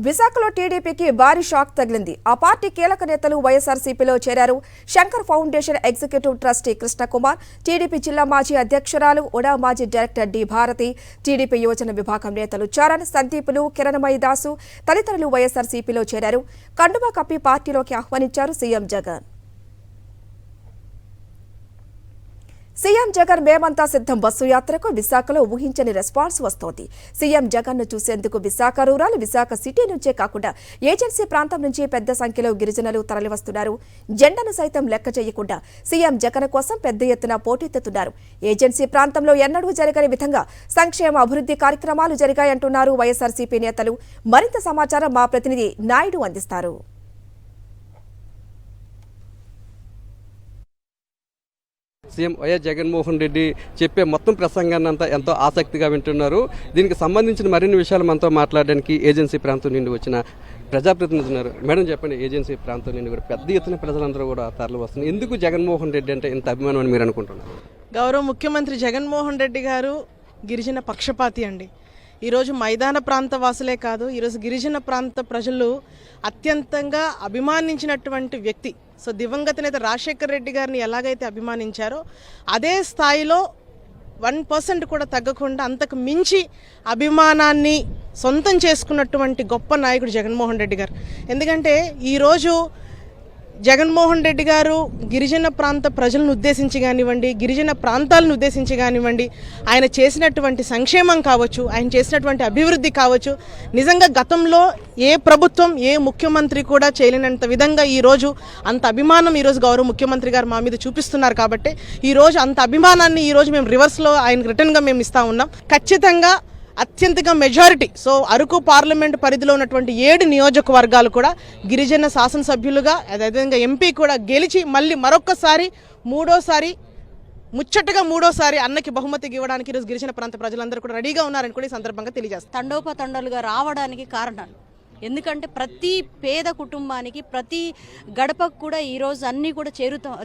విశాఖలో టీడీపీకి భారీ షాక్ తగిలింది. ఆ పార్టీ కీలక నేతలు వైఎస్ఆర్సీపీలో చేరారు. Shankar foundation executive trustee Krishna Kumar, TDP జిల్లా మాజీ అధ్యక్షురాలు ఉడా మాజీ డైరెక్టర్ డి భారతి, టీడీపీ యువజన విభాగం నేతలు చరణ్, సందీపులు, కిరణమయి దాసు తదితరులు వైఎస్ఆర్సీపీలో చేరారు. కండువా కప్పి పార్టీలోకి ఆహ్వానించారు సీఎం జగన్. సీఎం జగన్ మేమంతా సిద్ధం బస్సు యాత్రకు విశాఖలో ఊహించని రెస్పాన్స్ వస్తోంది. సీఎం జగన్ ను చూసేందుకు విశాఖ రూరల్, విశాఖ సిటీ నుంచే కాకుండా ఏజెన్సీ ప్రాంతం నుంచి పెద్ద సంఖ్యలో గిరిజనులు తరలివస్తున్నారు. జెండాను సైతం లెక్క చేయకుండా సీఎం జగన్ కోసం పెద్ద ఎత్తున పోటెత్తుతున్నారు. ఏజెన్సీ ప్రాంతంలో ఎన్నడూ జరగని విధంగా సంక్షేమ అభివృద్ధి కార్యక్రమాలు జరిగాయంటున్నారు వైఎస్ఆర్సీపీ నేతలు. మరింత సమాచారం మా ప్రతినిధి నాయుడు అందిస్తారు. సీఎం వైఎస్ జగన్మోహన్ రెడ్డి చెప్పే మొత్తం ప్రసంగాన్ని అంతా ఎంతో ఆసక్తిగా వింటున్నారు. దీనికి సంబంధించిన మరిన్ని విషయాలు మనతో మాట్లాడడానికి ఏజెన్సీ ప్రాంతం నుండి వచ్చిన ప్రజాప్రతినిధులు ఉన్నారు. మేడం చెప్పండి, ఏజెన్సీ ప్రాంతం నుండి కూడా పెద్ద ఎత్తున ప్రజలందరూ కూడా తరలి వస్తున్నారు. ఎందుకు జగన్మోహన్ రెడ్డి అంటే ఇంత అభిమానం అని మీరు అనుకుంటున్నారు? గౌరవ ముఖ్యమంత్రి జగన్మోహన్ రెడ్డి గారు గిరిజన పక్షపాతి అండి. ఈరోజు మైదాన ప్రాంత వాసులే కాదు, ఈరోజు గిరిజన ప్రాంత ప్రజలు అత్యంతంగా అభిమానించినటువంటి వ్యక్తి. సో దివంగత నేత రాజశేఖర్ రెడ్డి గారిని ఎలాగైతే అభిమానించారో అదే స్థాయిలో 1% కూడా తగ్గకుండా అంతకు మించి అభిమానాన్ని సొంతం చేసుకున్నటువంటి గొప్ప నాయకుడు జగన్మోహన్ రెడ్డి గారు. ఎందుకంటే ఈరోజు జగన్మోహన్ రెడ్డి గారు గిరిజన ప్రాంత ప్రజలను ఉద్దేశించి కానివ్వండి, గిరిజన ప్రాంతాలను ఉద్దేశించి కానివ్వండి, ఆయన చేసినటువంటి సంక్షేమం కావచ్చు, ఆయన చేసినటువంటి అభివృద్ధి కావచ్చు, నిజంగా గతంలో ఏ ప్రభుత్వం, ఏ ముఖ్యమంత్రి కూడా చేయలేనంత విధంగా ఈరోజు అంత అభిమానం ఈరోజు గౌరవ ముఖ్యమంత్రి గారు మా మీద చూపిస్తున్నారు. కాబట్టి ఈరోజు అంత అభిమానాన్ని ఈరోజు మేము రివర్స్లో ఆయనకు రిటర్న్గా మేము ఇస్తూ ఉన్నాం. ఖచ్చితంగా అత్యంతగా మెజారిటీ, సో అరకు పార్లమెంట్ పరిధిలో ఉన్నటువంటి 7 నియోజకవర్గాలు కూడా గిరిజన శాసనసభ్యులుగా, అదేవిధంగా ఎంపీ కూడా గెలిచి మళ్ళీ మరొక్కసారి మూడోసారి అన్నకి బహుమతి ఇవ్వడానికి ఈరోజు గిరిజన ప్రాంత ప్రజలందరూ కూడా రెడీగా ఉన్నారని కూడా ఈ సందర్భంగా తెలియజేస్తారు. తండోపతండాలుగా రావడానికి కారణాలు ఎందుకంటే ప్రతి పేద కుటుంబానికి, ప్రతి గడపకు కూడా ఈరోజు అన్నీ కూడా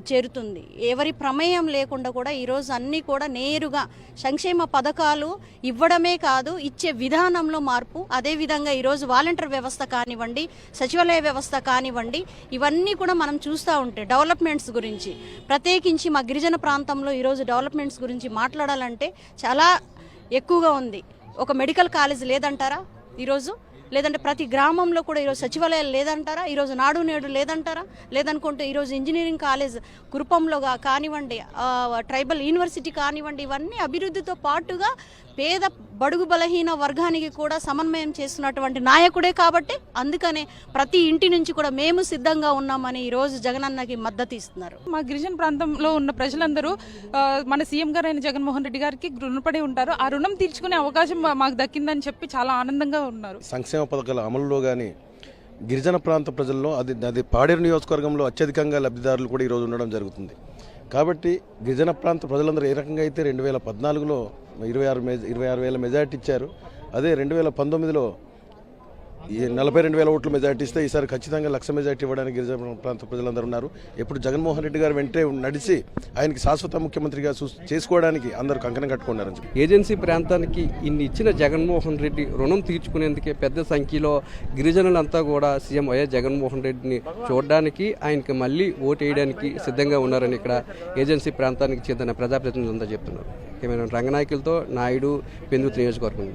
చేరుతుంది. ఎవరి ప్రమేయం లేకుండా కూడా ఈరోజు అన్నీ కూడా నేరుగా సంక్షేమ పథకాలు ఇవ్వడమే కాదు, ఇచ్చే విధానంలో మార్పు. అదేవిధంగా ఈరోజు వాలంటీర్ వ్యవస్థ కానివ్వండి, సచివాలయ వ్యవస్థ కానివ్వండి, ఇవన్నీ కూడా మనం చూస్తూ ఉంటే డెవలప్మెంట్స్ గురించి, ప్రత్యేకించి మా గిరిజన ప్రాంతంలో ఈరోజు డెవలప్మెంట్స్ గురించి మాట్లాడాలంటే చాలా ఎక్కువగా ఉంది. ఒక మెడికల్ కాలేజ్ లేదంటారా ఈరోజు? లేదంటే ప్రతి గ్రామంలో కూడా ఈరోజు సచివాలయాలు లేదంటారా? ఈరోజు నాడు నేడు లేదంటారా? లేదనుకుంటే ఈరోజు ఇంజనీరింగ్ కాలేజ్ కురుపంలో కానివ్వండి, ట్రైబల్ యూనివర్సిటీ కానివ్వండి, ఇవన్నీ అభివృద్ధితో పాటుగా పేద బడుగు బలహీన వర్గానికి కూడా సమన్వయం చేస్తున్నటువంటి నాయకుడే. కాబట్టి అందుకనే ప్రతి ఇంటి నుంచి కూడా మేము సిద్ధంగా ఉన్నామని ఈరోజు జగనన్నకి మద్దతు ఇస్తున్నారు. మా గిరిజన ప్రాంతంలో ఉన్న ప్రజలందరూ మన సీఎం గారు అయిన జగన్మోహన్ రెడ్డి గారికి రుణపడి ఉంటారు. ఆ రుణం తీర్చుకునే అవకాశం మాకు దక్కిందని చెప్పి చాలా ఆనందంగా ఉన్నారు. సంక్షేమ పథకాల అమలులో కానీ గిరిజన ప్రాంత ప్రజల్లో అది పాడేరు నియోజకవర్గంలో అత్యధికంగా లబ్ధిదారులు కూడా ఈరోజు ఉండడం జరుగుతుంది. కాబట్టి గిరిజన ప్రాంత ప్రజలందరూ ఏ రకంగా అయితే 2014లో 26,000 మెజార్టీ ఇచ్చారు, అదే 2019లో 42,000 ఓట్లు మెజార్టీ ఇస్తే ఈసారి ఖచ్చితంగా 1,00,000 మెజార్టీ ఇవ్వడానికి గిరిజన ప్రాంత ప్రజలందరూ ఉన్నారు. ఎప్పుడు జగన్మోహన్ రెడ్డి గారు వెంటే నడిచి ఆయనకి శాశ్వత ముఖ్యమంత్రిగా చేసుకోవడానికి అందరూ కంకణం కట్టుకున్నారు. ఏజెన్సీ ప్రాంతానికి ఇన్ని ఇచ్చిన జగన్మోహన్ రెడ్డి రుణం తీర్చుకునేందుకే పెద్ద సంఖ్యలో గిరిజనులంతా కూడా సీఎం వైఎస్ జగన్మోహన్ రెడ్డిని చూడడానికి, ఆయనకి మళ్ళీ ఓటు వేయడానికి సిద్ధంగా ఉన్నారని ఇక్కడ ఏజెన్సీ ప్రాంతానికి చెందిన ప్రజాప్రతినిధులంతా చెప్తున్నారు. కెమెరా రంగనాయకులతో నాయుడు, పెందుర్తి నియోజకవర్గం.